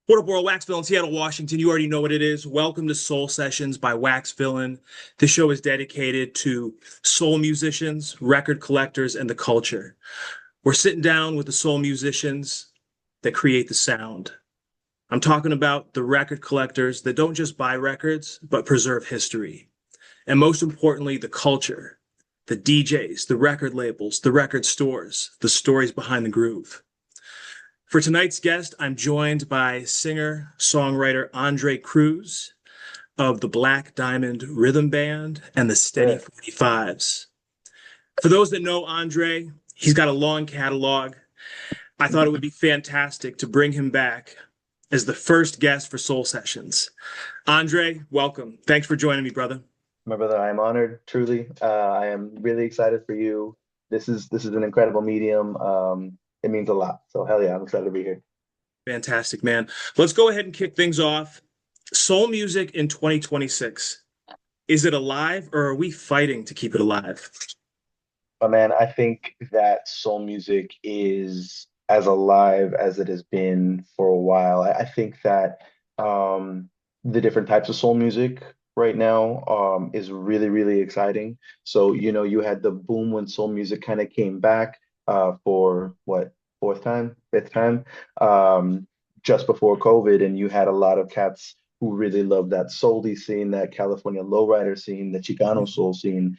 What up, world? Waxvillain, Seattle, Washington. You already know what it is. Welcome to Soul Sessions by Waxvillain. This show is dedicated to soul musicians, record collectors, and the culture. We're sitting down with the soul musicians that create the sound. I'm talking about the record collectors that don't just buy records, but preserve history. And most importantly, the culture, the DJs, the record labels, the record stores, the stories behind the groove. For tonight's guest, I'm joined by singer-songwriter Andre Cruz of the Black Diamond Rhythm Band and the Steady Yeah. 45s. For those that know Andre, he's got a long catalog. I thought it would be fantastic to bring him back as the first guest for Soul Sessions. Andre, welcome. Thanks for joining me, brother. My brother, I am honored, truly. I am really excited for you. This is an incredible medium. It means a lot. So hell yeah, I'm excited to be here. Fantastic, man. Let's go ahead and kick things off. Soul music in 2026. Is it alive or are we fighting to keep it alive? But man, I think that soul music is as alive as it has been for a while. I think that the different types of soul music right now is really, really exciting. So, you had the boom when soul music kind of came back for what, fourth time, fifth time, um, just before COVID, and you had a lot of cats who really loved that soul scene, that California lowrider scene, the Chicano soul scene,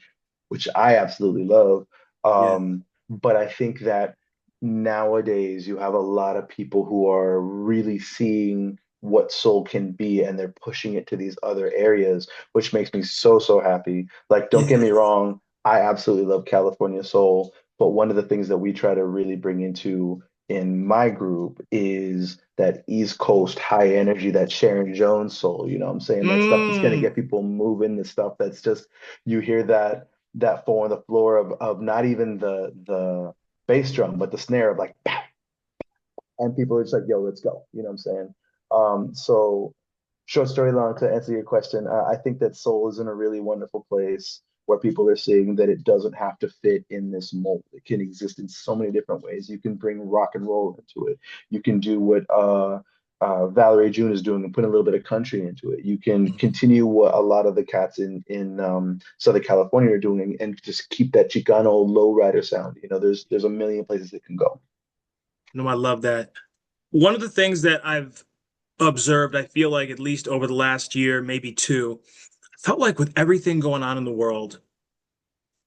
which I absolutely love. Yeah. But I think that nowadays you have a lot of people who are really seeing what soul can be and they're pushing it to these other areas, which makes me so, so happy. Like, don't get Yeah. me wrong, I absolutely love California soul, but one of the things that we try to really bring into in my group is that East Coast high energy, that Sharon Jones soul, you know what I'm saying? That stuff that's gonna Mm. get people moving, the stuff that's just you hear that four on the floor of not even the bass drum, but the snare of like, pow, and people are just like, yo, let's go. You know what I'm saying? So short story long, to answer your question, I think that soul is in a really wonderful place where people are seeing that it doesn't have to fit in this mold. It can exist in so many different ways. You can bring rock and roll into it. You can do what Valerie June is doing and put a little bit of country into it. You can continue what a lot of the cats in Southern California are doing and just keep that Chicano lowrider sound. There's a million places it can go. No, I love that. One of the things that I've observed, I feel like at least over the last year, maybe two, felt like with everything going on in the world,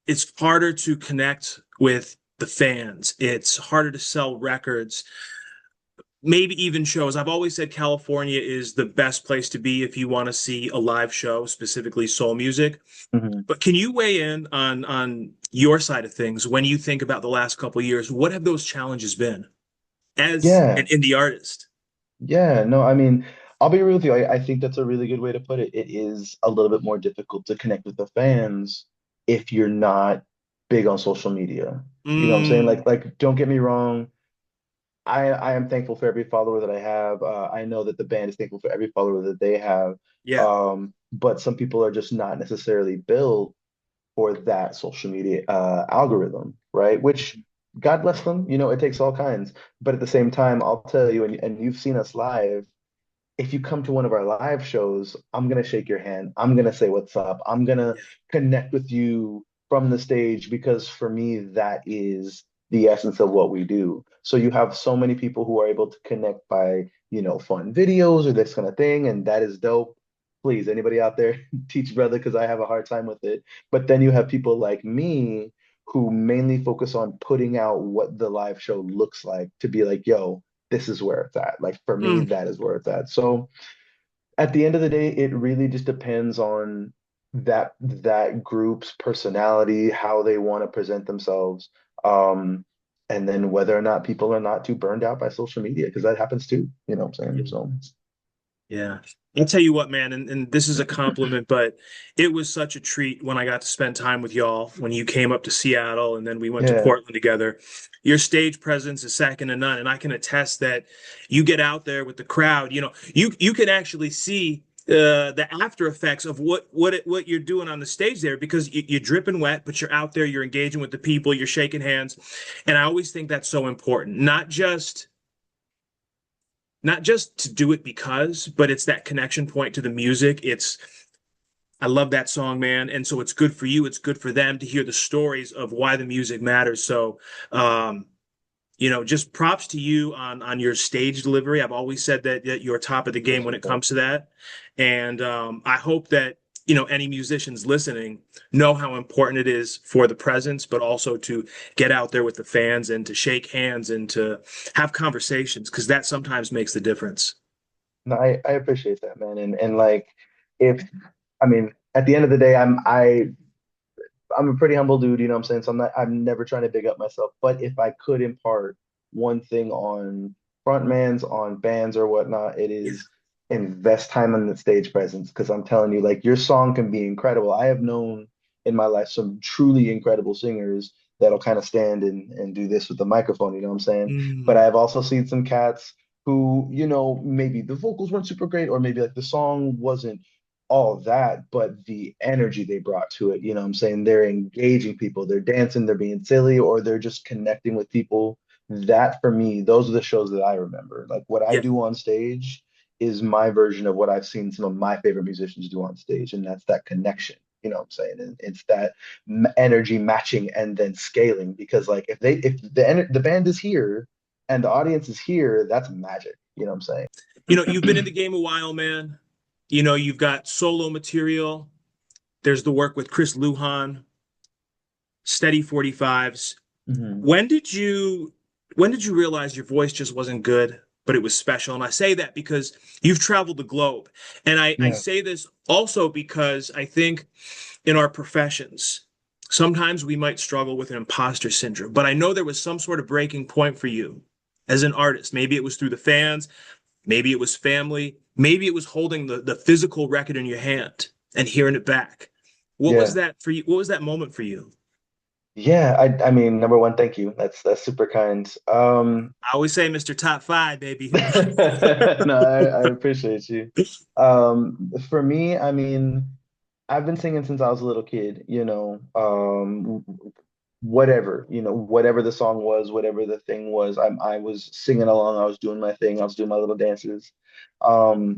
it's harder to connect with the fans. It's harder to sell records, maybe even shows. I've always said California is the best place to be if you want to see a live show, specifically soul music. Mhm. But can you weigh in on your side of things when you think about the last couple of years? What have those challenges been as an Yeah, indie artist? yeah, no, I mean, I'll be real with you. I think that's a really good way to put it. It is a little bit more difficult to connect with the fans if you're not big on social media. You know what I'm saying? Mm, Like, don't get me wrong. I am thankful for every follower that I have. I know that the band is thankful for every follower that they have. yeah. But some people are just not necessarily built for that social media algorithm, right? Which God bless them, it takes all kinds. But at the same time, I'll tell you, and you've seen us live, if you come to one of our live shows, I'm gonna shake your hand. I'm gonna say what's up. I'm gonna Yeah. connect with you from the stage because for me, that is the essence of what we do. So you have so many people who are able to connect by, fun videos or this kind of thing, and that is dope. Please, anybody out there, teach brother because I have a hard time with it. But then you have people like me who mainly focus on putting out what the live show looks like to be like, yo, this is where it's at. Like for me, Mm. that is where it's at. So at the end of the day, it really just depends on that group's personality, how they want to present themselves, and then whether or not people are not too burned out by social media, because that happens too. You know what I'm saying? Yeah. So Yeah. I'll tell you what, man, and this is a compliment, but it was such a treat when I got to spend time with y'all when you came up to Seattle and then we went to yeah, Portland together. Your stage presence is second to none, and I can attest that you get out there with the crowd. You can actually see the after effects of what you're doing on the stage there because you're dripping wet, but you're out there, you're engaging with the people, you're shaking hands, and I always think that's so important. Not just not just to do it because, but it's that connection point to the music. It's I love that song, man. And so it's good for you. It's good for them to hear the stories of why the music matters. So, um, just props to you on your stage delivery. I've always said that you're top of the game when Appreciate it that. comes to that. And I hope that, any musicians listening know how important it is for the presence, but also to get out there with the fans and to shake hands and to have conversations, because that sometimes makes the difference. No, I appreciate that, man. And like if I mean, at the end of the day, I'm a pretty humble dude, you know what I'm saying? So I'm never trying to big up myself. But if I could impart one thing on frontmans, on bands or whatnot, it Yeah. is invest time in the stage presence. Because I'm telling you, like your song can be incredible. I have known in my life some truly incredible singers that'll kind of stand and do this with the microphone, you know what I'm saying? But Mm, I've also seen some cats who, maybe the vocals weren't super great, or maybe like the song wasn't all that, but the energy they brought to it, you know what I'm saying? They're engaging people, they're dancing, they're being silly, or they're just connecting with people. That for me, those are the shows that I remember. Like what I yeah. do on stage is my version of what I've seen some of my favorite musicians do on stage, and that's that connection. You know what I'm saying? And it's that energy matching and then scaling because like if the band is here and the audience is here, that's magic. You know what I'm You've been in saying? the game a while, man. You've got solo material. There's the work with Chris Lujan, Steady 45s. Mhm. When did you when did you realize your voice just wasn't good, but it was special? And I say that because you've traveled the globe. And I Yeah. say this also because I think in our professions, sometimes we might struggle with an imposter syndrome. But I know there was some sort of breaking point for you as an artist. Maybe it was through the fans, maybe it was family, maybe it was holding the physical record in your hand and hearing it back. What was Yeah. that for you? What was that moment for you? Yeah, I mean, number one, thank you. That's super kind. I always say Mr. Top Five, baby. No, I appreciate you. For me, I mean, I've been singing since I was a little kid, whatever the song was, whatever the thing was, I was singing along, I was doing my thing, I was doing my little dances,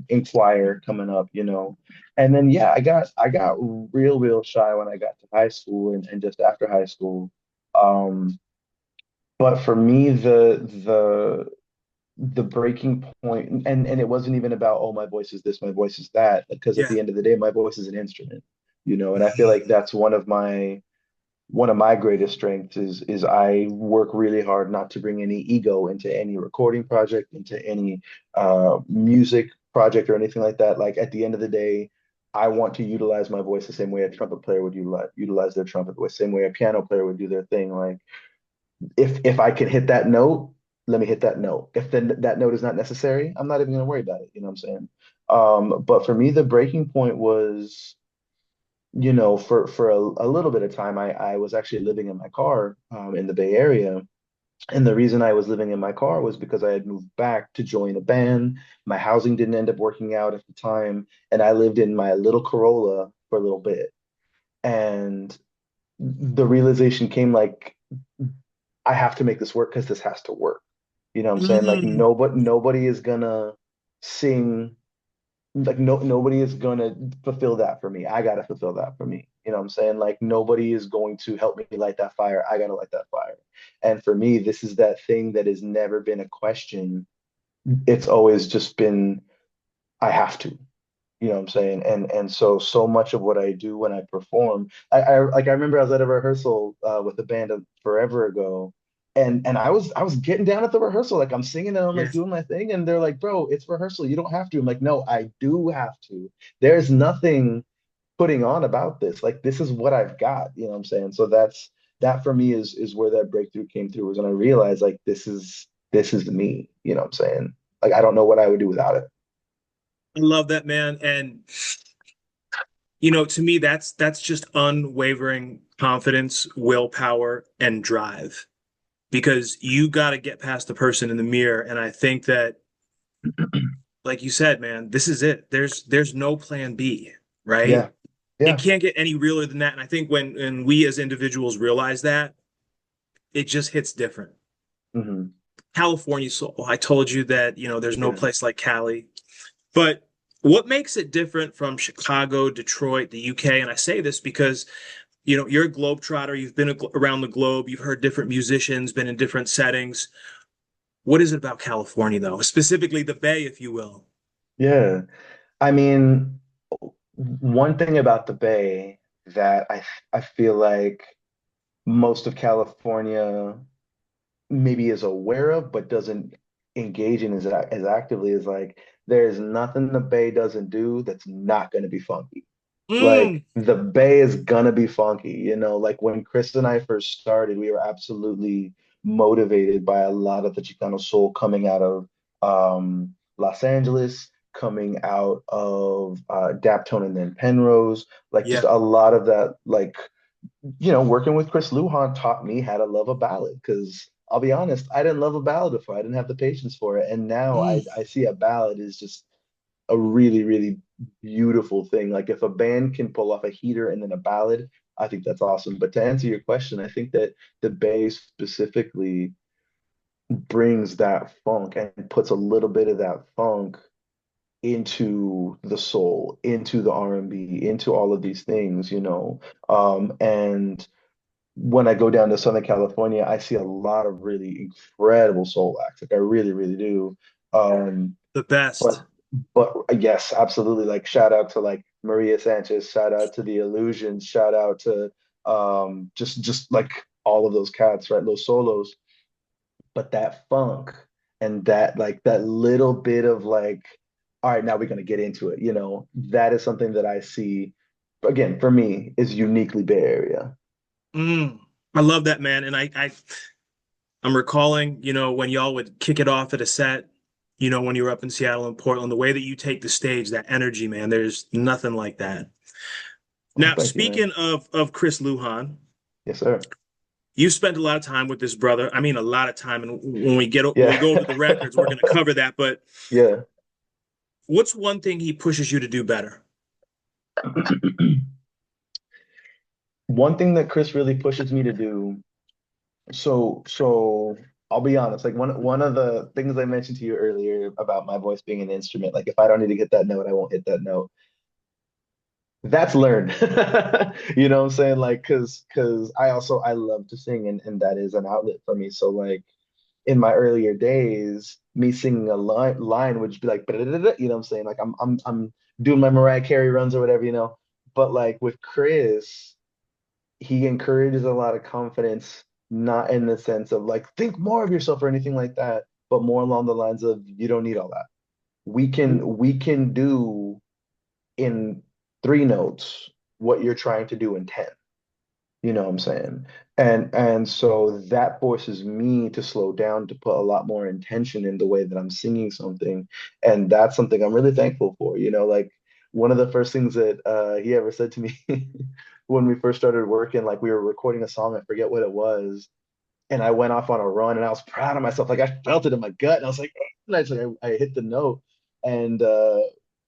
in choir coming up, And then yeah, I got real shy when I got to high school and just after high school. Um, but for me, the breaking point, and it wasn't even about, oh, my voice is this, my voice is that, because at Yeah. the end of the day, my voice is an instrument, and I feel like that's one of my greatest strengths is I work really hard not to bring any ego into any recording project, into any music project or anything like that. Like at the end of the day, I want to utilize my voice the same way a trumpet player would utilize their trumpet, the same way a piano player would do their thing. Like if I can hit that note, let me hit that note. If then that note is not necessary, I'm not even going to worry about it. You know what I'm saying? But for me, the breaking point was, for a little bit of time, I was actually living in my car in the Bay Area. And the reason I was living in my car was because I had moved back to join a band. My housing didn't end up working out at the time, and I lived in my little Corolla for a little bit. And the realization came like I have to make this work because this has to work. You know what I'm saying? Like Mm. nobody is gonna sing, like nobody is gonna fulfill that for me. I gotta fulfill that for me. You know what I'm saying? Like nobody is going to help me light that fire. I gotta light that fire. And for me, this is that thing that has never been a question. It's always just been, I have to. You know what I'm saying? And so much of what I do when I perform, I remember I was at a rehearsal with a band of forever ago, and I was getting down at the rehearsal, like I'm singing and I'm like Yes. doing my thing, and they're like, "Bro, it's rehearsal. You don't have to." I'm like, "No, I do have to. There's nothing putting on about this. Like this is what I've got." You know what I'm saying? So that for me is where that breakthrough came through, was when I realized like this is me. You know what I'm saying? Like I don't know what I would do without it. I love that, man. And to me, that's just unwavering confidence, willpower, and drive. Because you got to get past the person in the mirror. And I think that, like you said, man, this is it. There's no plan B, right? Yeah. It Yeah. can't get any realer than that. And I think when we as individuals realize that, it just hits different. Mhm. California soul. I told you that, there's no Yeah. place like Cali. But what makes it different from Chicago, Detroit, the UK? And I say this because, you're a globetrotter. You've been around the globe. You've heard different musicians, been in different settings. What is it about California, though? Specifically the Bay, if you will. Yeah. I mean, one thing about the Bay that I feel like most of California maybe is aware of, but doesn't engage in as actively is like there's nothing the Bay doesn't do that's not going to be funky. Like Mm, the Bay is gonna be funky, like when Chris and I first started, we were absolutely motivated by a lot of the Chicano soul coming out of Los Angeles, coming out of Daptone and then Penrose, like just yeah. a lot of that, like, working with Chris Lujan taught me how to love a ballad because I'll be honest, I didn't love a ballad before. I didn't have the patience for it. And now Mm, I see a ballad is just a really, really beautiful thing. Like if a band can pull off a heater and then a ballad, I think that's awesome. But to answer your question, I think that the bass specifically brings that funk and puts a little bit of that funk into the soul, into the R&B, into all of these things. And when I go down to Southern California, I see a lot of really incredible soul acts. Like I really, really do. Um, the best. but but yes, absolutely. Like shout out to like Maria Sanchez, shout out to the Illusions, shout out to just like all of those cats, right? Those solos. But that funk and that like that little bit of like, all right, now we're gonna get into it, that is something that I see again for me is uniquely Bay Area. Mm, I love that, man. And I'm recalling, when y'all would kick it off at a set, when you were up in Seattle and Portland, the way that you take the stage, that energy, man, there's nothing like that. Oh, Now, thank you, man. speaking of Chris Lujan, Yes, sir. you spent a lot of time with this brother. I mean, a lot of time. And when we go over the records, we're Yeah. going to cover that. But Yeah. what's one thing he pushes you to do better? One thing that Chris really pushes me to do. So I'll be honest, like one of the things I mentioned to you earlier about my voice being an instrument, like if I don't need to hit that note, I won't hit that note. That's learned. You know what I'm saying? Like cause I love to sing and that is an outlet for me. So like in my earlier days, me singing a line would just be like, you know what I'm saying? Like I'm doing my Mariah Carey runs or whatever. But like with Chris, he encourages a lot of confidence, not in the sense of like think more of yourself or anything like that, but more along the lines of you don't need all that. We can do in three notes what you're trying to do in 10. You know what I'm saying? And so that forces me to slow down, to put a lot more intention in the way that I'm singing something. And that's something I'm really thankful for. Like one of the first things that he ever said to me when we first started working, like we were recording a song, I forget what it was, and I went off on a run and I was proud of myself. Like I felt it in my gut. And I was like, and I hit the note and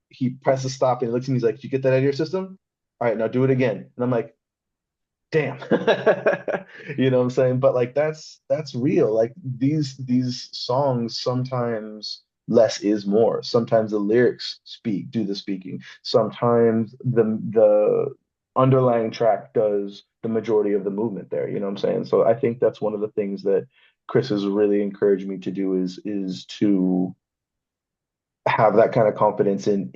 he presses stop and he looks at me, he's like, "Did you get that out of your system? All right, now do it again." And I'm like, damn. You know what I'm saying? But like that's real. Like these songs sometimes less is more. Sometimes the lyrics do the speaking. Sometimes the underlying track does the majority of the movement there. You know what I'm saying? So I think that's one of the things that Chris has really encouraged me to do is to have that kind of confidence in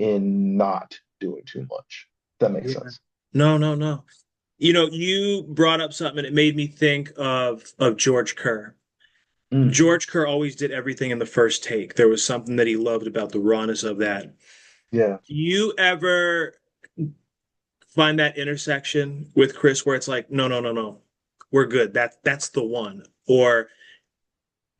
not doing too much. If that makes Yeah. sense. No, no, no. You brought up something and it made me think of George Kerr. Mm, George Kerr always did everything in the first take. There was something that he loved about the rawness of that. yeah. Do you ever find that intersection with Chris where it's like, no, no, no, no, we're good. That's the one. Or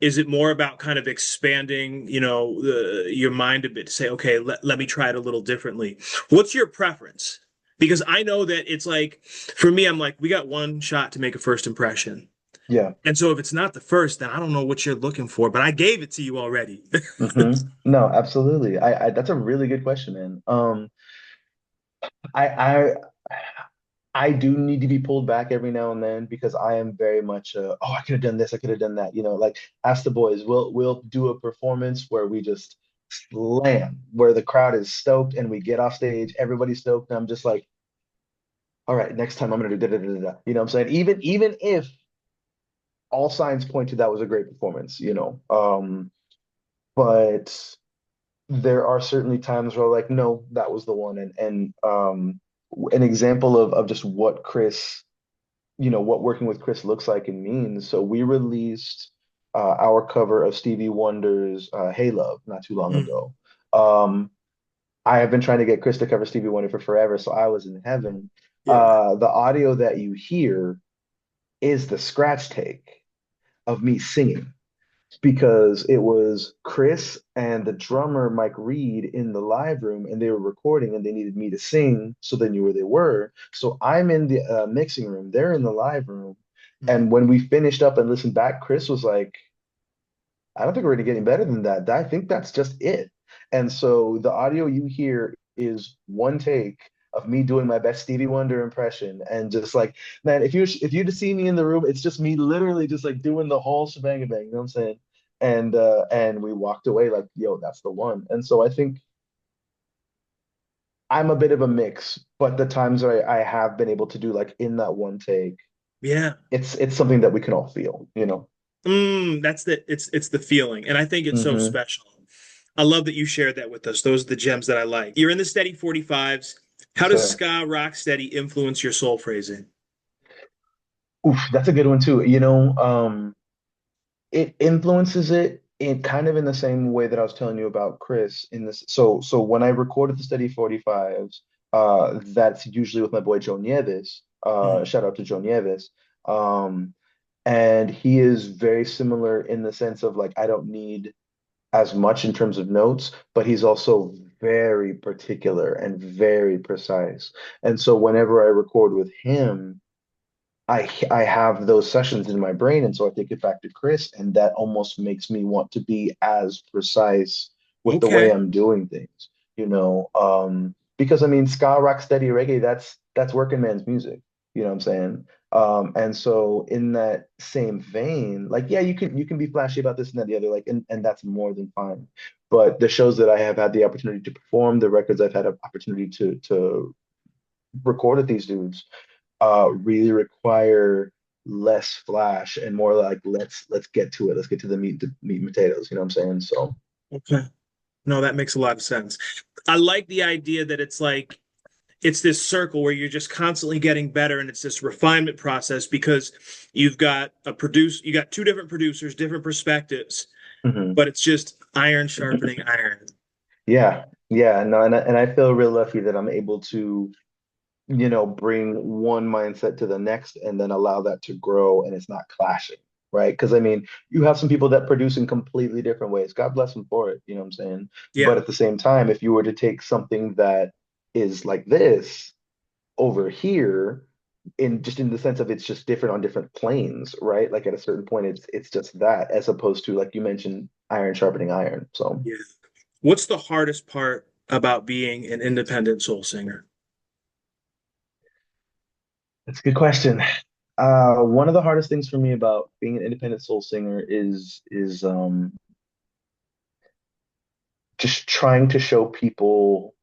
is it more about kind of expanding, your mind a bit to say, okay, let me try it a little differently? What's your preference? Because I know that it's like, for me, I'm like, we got one shot to make a first impression. Yeah. And so if it's not the first, then I don't know what you're looking for, but I gave it to you already. No, absolutely. That's a really good question, man. I I do need to be pulled back every now and then because I am very much oh, I could have done this, I could have done that. Like ask the boys, we'll do a performance where we just slam, where the crowd is stoked and we get off stage, everybody's stoked, and I'm just like, all right, next time I'm gonna do da da da da. Da. You know what I'm saying? Even if all signs point to that was a great performance. But there are certainly times where like, no, that was the one. And an example of just what Chris, what working with Chris looks like and means. So we released our cover of Stevie Wonder's Hey Love not too long Mm, ago. Um, I have been trying to get Chris to cover Stevie Wonder for forever, so I was in heaven. yeah. The audio that you hear is the scratch take of me singing because it was Chris and the drummer Mike Reed in the live room, and they were recording, and they needed me to sing, so they knew where they were. So I'm in the mixing room, they're in the live room, Mm. and when we finished up and listened back, Chris was like, "I don't think we're going to get any better than that. I think that's just it." And so the audio you hear is one take of me doing my best Stevie Wonder impression, and just like, man, if you to see me in the room, it's just me literally just like doing the whole shebang bang. You know what I'm saying? And we walked away like, yo, that's the one. And so I think I'm a bit of a mix, but the times I have been able to do like in that one take, Yeah. it's something that we can all feel. That's it's the feeling. And I think it's so Hmm. special. I love that you shared that with us. Those are the gems that I like. You're in the steady 45s. How Yes, does sir. ska rock steady influence your soul phrasing? Oof, that's a good one too. It influences it in kind of in the same way that I was telling you about Chris in this. So when I recorded the Steady 45s, that's usually with my boy Joe Nieves. Mm. Shout out to Joe Nieves. Um, and he is very similar in the sense of like I don't need as much in terms of notes, but he's also very particular and very precise. And so whenever I record with him, I have those sessions in my brain, and so I take it back to Chris, and that almost makes me want to be as precise with the way Okay. I'm doing things. Because I mean, ska, rock, steady, reggae, that's working man's music, you know what I'm saying? And so in that same vein, like, yeah, you can be flashy about this and that, the other, like, and that's more than fine. But the shows that I have had the opportunity to perform, the records I've had an opportunity to record with these dudes really require less flash and more like let's get to it. Let's get to the meat and potatoes. You know what I'm saying? So Okay. No, that makes a lot of sense. I like the idea that it's like it's this circle where you're just constantly getting better and it's this refinement process because you got two different producers, different perspectives, mhm. but it's just iron sharpening iron. Yeah, yeah, no, and I feel real lucky that I'm able to bring one mindset to the next and then allow that to grow and it's not clashing, right? Because I mean, you have some people that produce in completely different ways. God bless them for it, you know what I'm saying? Yeah. But at the same time, if you were to take something that is like this over here, in the sense of it's just different on different planes, right? Like at a certain point, it's just that, as opposed to like you mentioned, iron sharpening iron. So Yeah. What's the hardest part about being an independent soul singer? that's a good question. One of the hardest things for me about being an independent soul singer is just trying to show people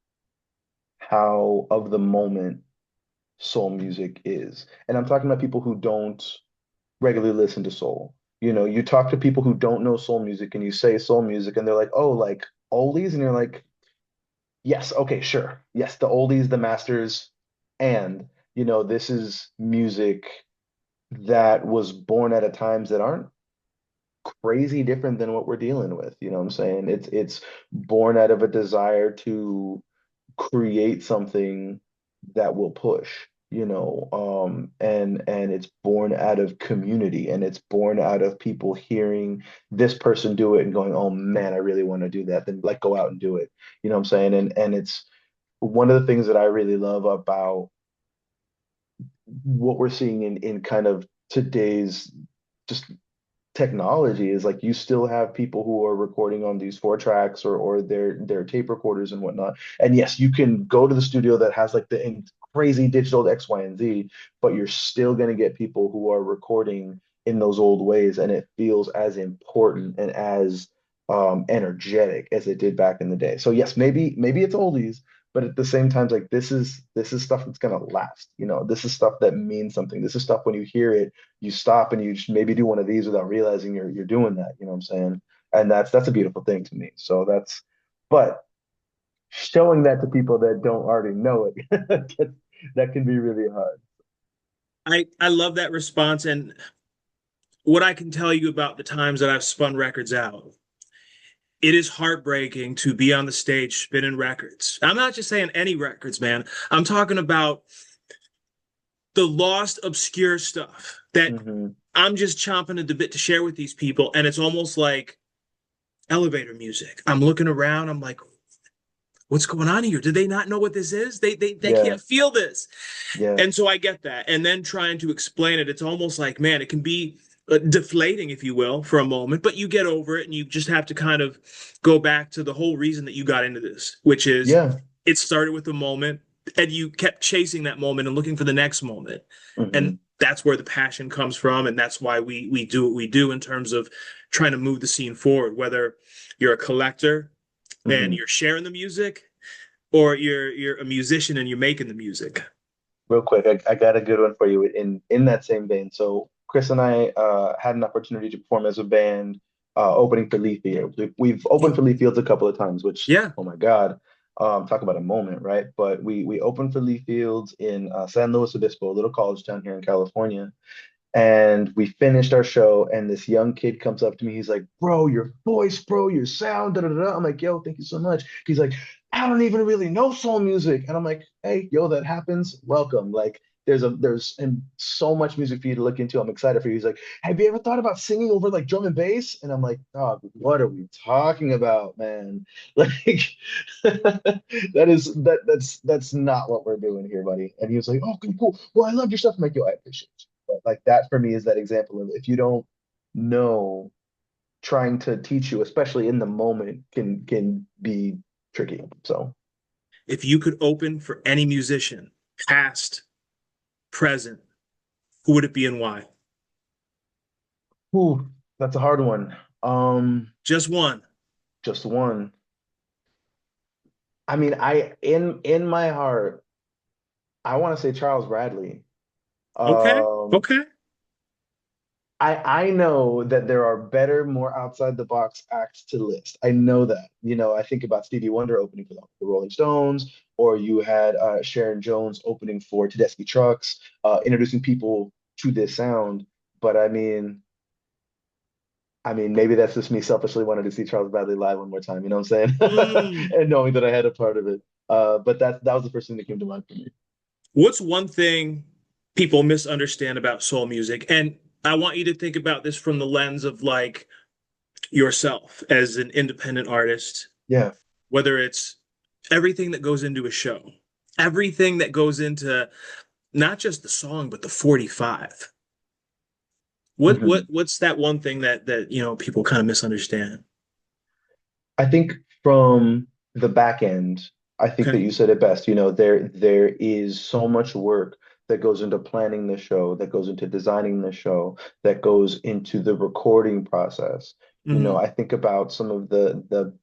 how of the moment soul music is. And I'm talking about people who don't regularly listen to soul. You talk to people who don't know soul music and you say soul music and they're like, "Oh, like oldies?" And you're like, "Yes, okay, sure. Yes, the oldies, the masters, and this is music that was born at a times that aren't crazy different than what we're dealing with. You know what I'm saying? It's born out of a desire to create something that will push, and it's born out of community and it's born out of people hearing this person do it and going, oh man, I really want to do that. Then like go out and do it. You know what I'm saying? And it's one of the things that I really love about what we're seeing in kind of today's just technology is like you still have people who are recording on these 4 tracks or their tape recorders and whatnot. And yes, you can go to the studio that has like the crazy digital X, Y, and Z, but you're still going to get people who are recording in those old ways, and it feels as important and as energetic as it did back in the day. So yes, maybe it's oldies, but at the same time, like this is stuff that's gonna last. You know, this is stuff that means something. This is stuff when you hear it, you stop and you just maybe do one of these without realizing you're doing that. You know what I'm saying? And that's a beautiful thing to me. So but showing that to people that don't already know it, that can be really hard. I love that response. And what I can tell you about the times that I've spun records out, it is heartbreaking to be on the stage spinning records. I'm not just saying any records, man. I'm talking about the lost, obscure stuff that Hmm. I'm just chomping at the bit to share with these people. And it's almost like elevator music. I'm looking around, I'm like, what's going on here? Do they not know what this is? They Yeah, can't feel this. yeah. And so I get that. And then trying to explain it, it's almost like, man, it can be deflating, if you will, for a moment, but you get over it and you just have to kind of go back to the whole reason that you got into this, which is Yeah. it started with a moment and you kept chasing that moment and looking for the next moment. And Hmm. that's where the passion comes from. And that's why we do what we do in terms of trying to move the scene forward, whether you're a collector and Hmm. you're sharing the music or you're a musician and you're making the music. Real quick, I got a good one for you in that same vein. So Chris and I had an opportunity to perform as a band opening for Lee Fields. We've opened for Lee Fields a couple of times, which Yeah. oh my God, talk about a moment, right? But we opened for Lee Fields in San Luis Obispo, a little college town here in California. And we finished our show, and this young kid comes up to me. He's like, "Bro, your voice, bro, your sound, da da da." I'm like, "Yo, thank you so much." He's like, "I don't even really know soul music," and I'm like, "Hey, yo, that happens. Welcome." Like, there's and so much music for you to look into. I'm excited for you. He's like, "Have you ever thought about singing over like drum and bass?" And I'm like, "Dog, what are we talking about, man? Like, that's not what we're doing here, buddy." And he was like, "Oh, okay, cool. Well, I love your stuff." I'm like, "Yo, I appreciate you." But like that for me is that example of if you don't know, trying to teach you, especially in the moment, can be tricky. So, If you could open for any musician, past, present, who would it be and why? whew, that's a hard one. Just one. Just one. I mean, in my heart, I want to say Charles Bradley. Okay. Um, Okay. I know that there are better, more outside the box acts to list. I know that. You know, I think about Stevie Wonder opening for the Rolling Stones, or you had Sharon Jones opening for Tedeschi Trucks, introducing people to this sound. But I mean, maybe that's just me selfishly wanting to see Charles Bradley live one more time. You know what I'm saying? Mm. And knowing that I had a part of it. But that was the first thing that came to mind for me. What's one thing people misunderstand about soul music? And I want you to think about this from the lens of like yourself as an independent artist, Yeah. whether it's everything that goes into a show, everything that goes into not just the song, but the 45. Mhm. What's that one thing that people kind of misunderstand? I think from the back end, I think that Okay. you said it best. You know, there is so much work that goes into planning the show, that goes into designing the show, that goes into the recording process. You know, Hmm. I think about some of the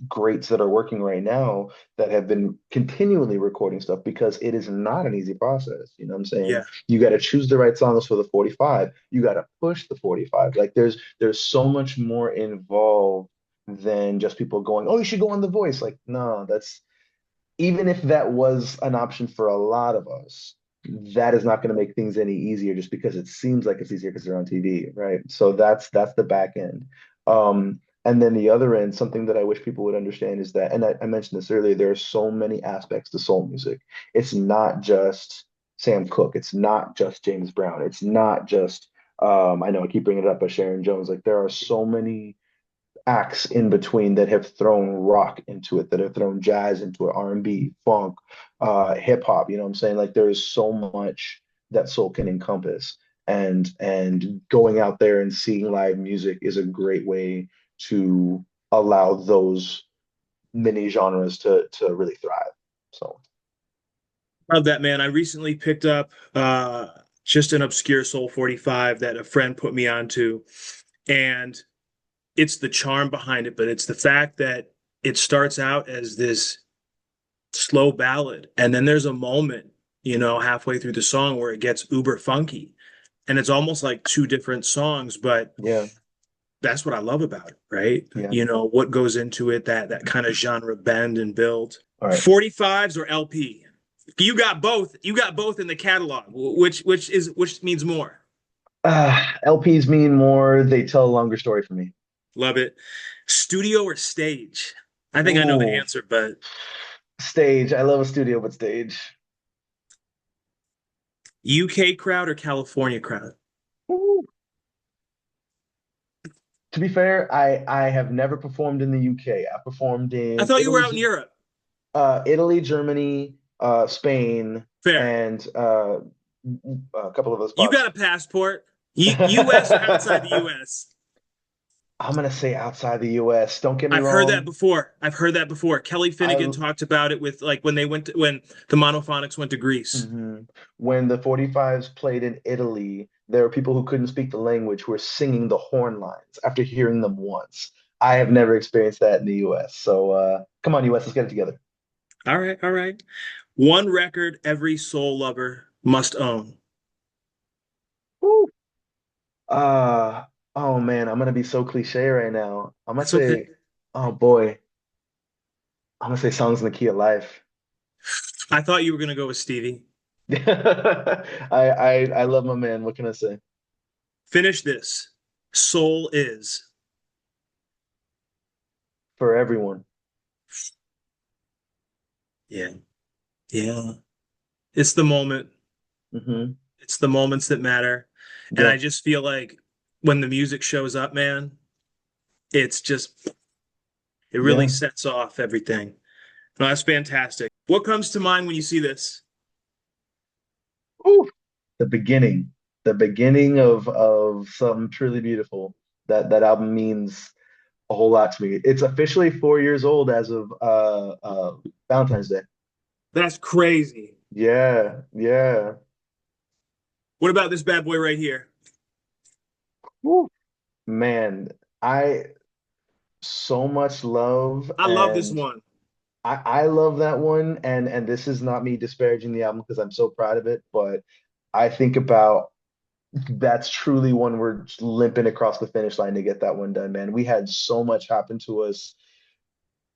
greats that are working right now that have been continually recording stuff because it is not an easy process. You know what I'm saying? Yeah. You got to choose the right songs for the 45. You got to push the 45. Like there's so much more involved than just people going, "Oh, you should go on The Voice." Like, no, that's even if that was an option for a lot of us, that is not going to make things any easier just because it seems like it's easier because they're on TV, right? So that's the back end. And then the other end, something that I wish people would understand is that, and I mentioned this earlier, there are so many aspects to soul music. It's not just Sam Cooke. It's not just James Brown. It's not just, I know I keep bringing it up, but Sharon Jones. Like there are so many acts in between that have thrown rock into it, that have thrown jazz into it, R&B, funk, hip hop. You know what I'm saying? Like there is so much that soul can encompass. And going out there and seeing live music is a great way to allow those mini genres to really thrive. So Love that, man. I recently picked up just an obscure Soul 45 that a friend put me onto, and it's the charm behind it, but it's the fact that it starts out as this slow ballad, and then there's a moment, halfway through the song where it gets uber funky, and it's almost like two different songs, but Yeah, that's what I love about it, right? yeah. What goes into it, that kind of genre bend and build. All right. 45s or LP? You got both. You got both in the catalog. Which means more? LPs mean more. They tell a longer story for me. Love it. Studio or stage? I think I know the Ooh, answer, but stage. I love a studio, but stage. UK crowd or California crowd? Ooh. To be fair, I have never performed in the UK. I performed I in thought you were Italy, out in Europe. Italy, Germany, Spain, Fair. and a couple of other You got spots. a passport. US or outside the US? I'm gonna say outside the US. Don't get me I've heard that wrong. before. I've heard that before. Kelly Finnegan I talked about it with like when the Monophonics went to Greece. mhm. When the 45s played in Italy, there were people who couldn't speak the language who were singing the horn lines after hearing them once. I have never experienced that in the US. So come on, US, let's get it together. All right, all right. One record every soul lover must own. Woo. Uh, oh man, I'm gonna be so cliche right now. I'm gonna That's okay. say, oh boy, I'm gonna say songs in the key of life. I thought you were gonna go with Stevie. I love my man. What can I say? Finish this. Soul is. For everyone. Yeah. Yeah. It's the moment. Hmm. It's the moments that matter. And Yeah. I just feel like when the music shows up, man, it's just it really Yeah. sets off everything. No, that's fantastic. What comes to mind when you see this? Ooh, the beginning, the beginning of something truly beautiful. That album means a whole lot to me. It's officially 4 years old as of Valentine's Day. That's crazy. Yeah, yeah. What about this bad boy right here? Woo. Man, I so much love I love this and one. I love that one and this is not me disparaging the album because I'm so proud of it, but I think about that's truly one we're limping across the finish line to get that one done, man. We had so much happen to us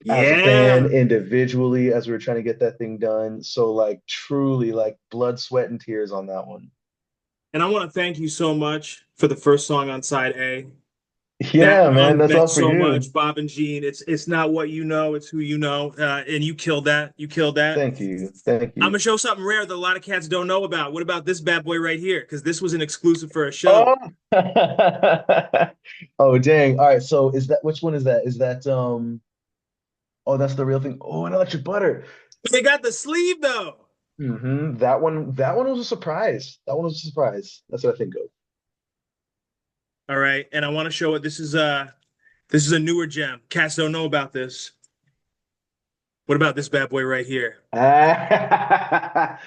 as a band, Yeah. individually, as we were trying to get that thing done. So like truly like blood, sweat, and tears on that one. And I want to thank you so much for the first song on side A. That Yeah, man, song that's meant all for so you. much, Bob and Gene. It's not what you know, it's who you know. And you killed that. You killed that. Thank you. Thank I'm you. gonna show something rare that a lot of cats don't know about. What about this bad boy right here? Because this was an exclusive for a show. Oh. Oh, dang. All right. So is that which one is that? Is that oh, that's the real thing. Oh, an electric butter. They got the sleeve though. That one was a surprise. That one was a surprise. That's what I think of. All right, and I want to show it. This is a newer gem. Cats don't know about this. What about this bad boy right here? I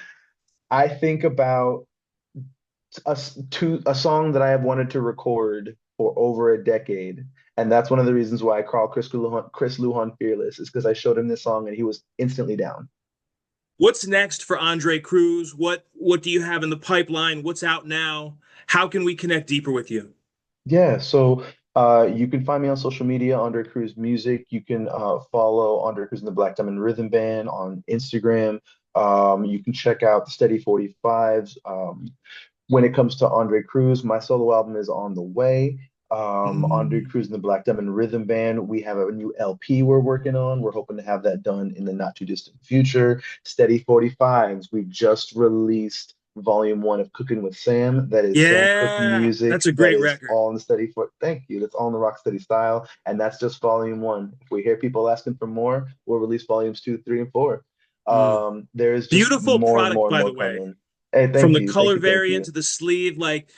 think about a song that I have wanted to record for over a decade, and that's one of the reasons why I call Chris Luhan fearless, is because I showed him this song and he was instantly down. What's next for Andre Cruz? What do you have in the pipeline? What's out now? How can we connect deeper with you? Yeah, so you can find me on social media under Cruz Music. You can follow under Cruz and the Black Diamond Rhythm Band on Instagram. You can check out the Steady 45s. When it comes to Andre Cruz, my solo album is on the way. Andre Mm. Cruz and the Black Diamond Rhythm Band, we have a new LP we're working on. We're hoping to have that done in the not too distant future. Steady 45s, we just released volume 1 of Cooking with Sam. That is Sam Cooke Yeah, music. that's a That great is record. all in the steady foot. Thank you. That's all in the rock steady style. And that's just volume 1. If we hear people asking for more, we'll release volumes 2, 3, and 4. Mm. There's just Beautiful more and product, more and by the more way. coming. Hey, From thank the you. Thank color you. Thank variant you. to the sleeve, like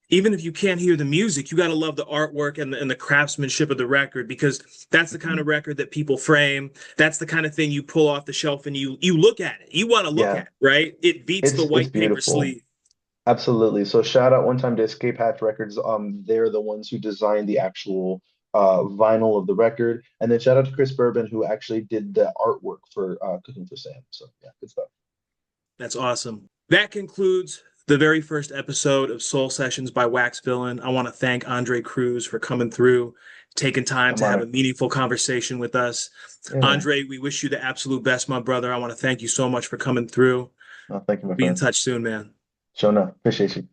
even if you can't hear the music, you got to love the artwork and the craftsmanship of the record, because that's the kind Mhm. of record that people frame. That's the kind of thing you pull off the shelf and you look at it. You want to look Yeah, at it, right? It beats the it's white paper beautiful. sleeve. Absolutely. So shout out one time to Escape Hatch Records. They're the ones who designed the actual vinyl of the record. And then shout out to Chris Bourbon who actually did the artwork for Cooking for Sam. So yeah, good stuff. That's awesome. That concludes the very first episode of Soul Sessions by Waxvillain. I want to thank Andre Cruz for coming through, taking time I'm to have a honored. meaningful conversation with us. Yeah, man. Andre, we wish you the absolute best, my brother. I want to thank you so much for coming through. No, thank you, We'll my be in friend. touch soon, man. Showing up. Appreciate you.